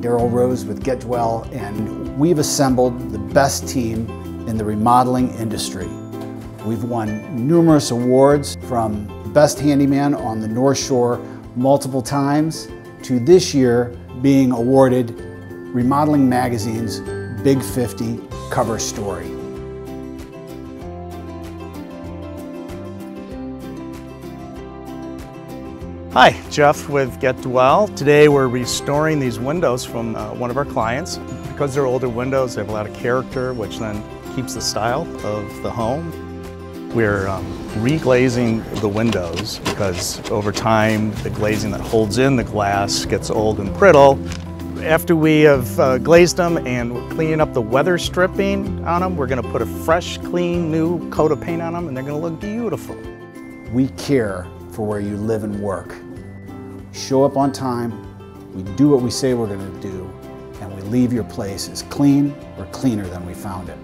Daryl Rose with Get Dwell, and we've assembled the best team in the remodeling industry. We've won numerous awards, from Best Handyman on the North Shore multiple times to this year being awarded Remodeling Magazine's Big 50 cover story. Hi, Jeff with Get Dwell. Today we're restoring these windows from one of our clients. Because they're older windows, they have a lot of character, which then keeps the style of the home. We're reglazing the windows because over time the glazing that holds in the glass gets old and brittle. After we have glazed them and we're cleaning up the weather stripping on them, we're going to put a fresh, clean, new coat of paint on them, and they're going to look beautiful. We care for where you live and work. Show up on time, we do what we say we're going to do, and we leave your place as clean or cleaner than we found it.